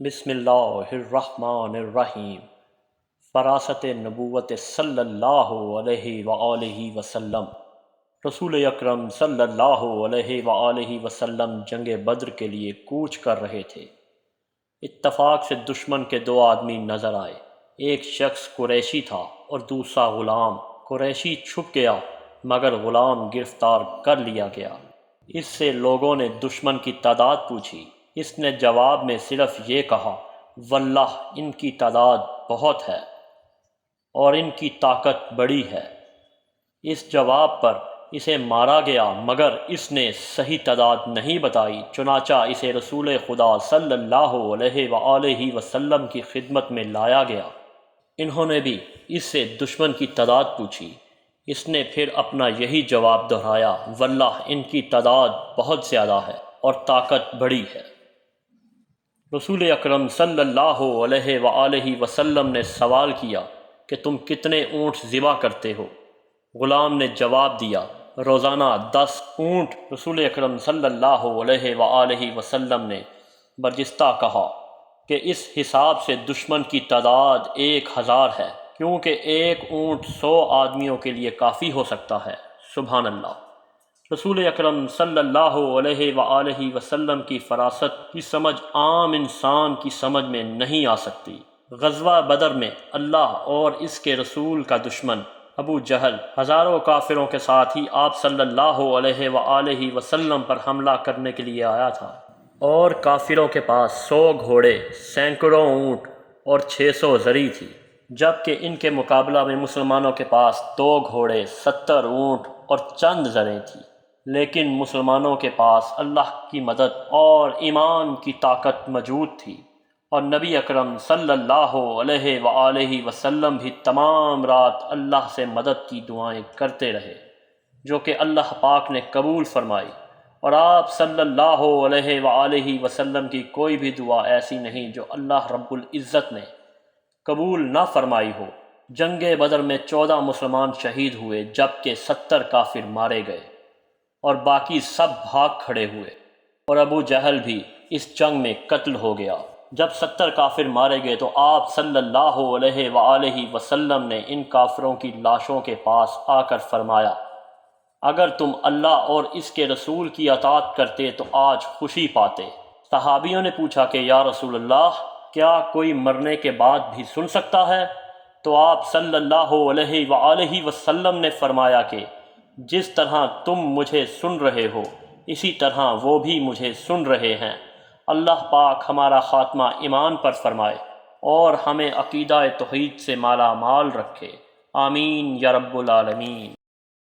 بسم اللہ الرحمن الرحیم۔ فراست نبوت صلی اللہ علیہ وآلہ وسلم۔ رسول اکرم صلی اللہ علیہ وآلہ وسلم جنگ بدر کے لیے کوچ کر رہے تھے۔ اتفاق سے دشمن کے دو آدمی نظر آئے، ایک شخص قریشی تھا اور دوسرا غلام۔ قریشی چھپ گیا مگر غلام گرفتار کر لیا گیا۔ اس سے لوگوں نے دشمن کی تعداد پوچھی، اس نے جواب میں صرف یہ کہا، واللہ ان کی تعداد بہت ہے اور ان کی طاقت بڑی ہے۔ اس جواب پر اسے مارا گیا مگر اس نے صحیح تعداد نہیں بتائی، چنانچہ اسے رسول خدا صلی اللہ علیہ وآلہ وسلم کی خدمت میں لایا گیا۔ انہوں نے بھی اس سے دشمن کی تعداد پوچھی، اس نے پھر اپنا یہی جواب دہرایا، واللہ ان کی تعداد بہت زیادہ ہے اور طاقت بڑی ہے۔ رسول اکرم صلی اللہ علیہ وآلہ وسلم نے سوال کیا کہ تم کتنے اونٹ ذبح کرتے ہو؟ غلام نے جواب دیا، روزانہ 10 اونٹ۔ رسول اکرم صلی اللہ علیہ وآلہ وسلم نے برجستہ کہا کہ اس حساب سے دشمن کی تعداد 1000 ہے، کیونکہ ایک اونٹ 100 آدمیوں کے لیے کافی ہو سکتا ہے۔ سبحان اللہ۔ رسول اکرم صلی اللہ علیہ وآلہ وسلم کی فراست کی سمجھ عام انسان کی سمجھ میں نہیں آ سکتی۔ غزوہ بدر میں اللہ اور اس کے رسول کا دشمن ابو جہل ہزاروں کافروں کے ساتھ ہی آپ صلی اللہ علیہ وآلہ وسلم پر حملہ کرنے کے لیے آیا تھا، اور کافروں کے پاس 100 گھوڑے، سینکڑوں اونٹ اور 600 زری تھی، جبکہ ان کے مقابلہ میں مسلمانوں کے پاس 2 گھوڑے، 70 اونٹ اور چند زریں تھیں۔ لیکن مسلمانوں کے پاس اللہ کی مدد اور ایمان کی طاقت موجود تھی، اور نبی اکرم صلی اللہ علیہ وآلہ وسلم بھی تمام رات اللہ سے مدد کی دعائیں کرتے رہے، جو کہ اللہ پاک نے قبول فرمائی، اور آپ صلی اللہ علیہ وآلہ وسلم کی کوئی بھی دعا ایسی نہیں جو اللہ رب العزت نے قبول نہ فرمائی ہو۔ جنگ بدر میں 14 مسلمان شہید ہوئے جبکہ 70 کافر مارے گئے اور باقی سب بھاگ کھڑے ہوئے، اور ابو جہل بھی اس جنگ میں قتل ہو گیا۔ جب 70 کافر مارے گئے تو آپ صلی اللہ علیہ وآلہ وسلم نے ان کافروں کی لاشوں کے پاس آ کر فرمایا، اگر تم اللہ اور اس کے رسول کی اطاعت کرتے تو آج خوشی پاتے۔ صحابیوں نے پوچھا کہ یا رسول اللہ، کیا کوئی مرنے کے بعد بھی سن سکتا ہے؟ تو آپ صلی اللہ علیہ وآلہ وسلم نے فرمایا کہ جس طرح تم مجھے سن رہے ہو اسی طرح وہ بھی مجھے سن رہے ہیں۔ اللہ پاک ہمارا خاتمہ ایمان پر فرمائے اور ہمیں عقیدہ توحید سے مالا مال رکھے، آمین یا رب العالمین۔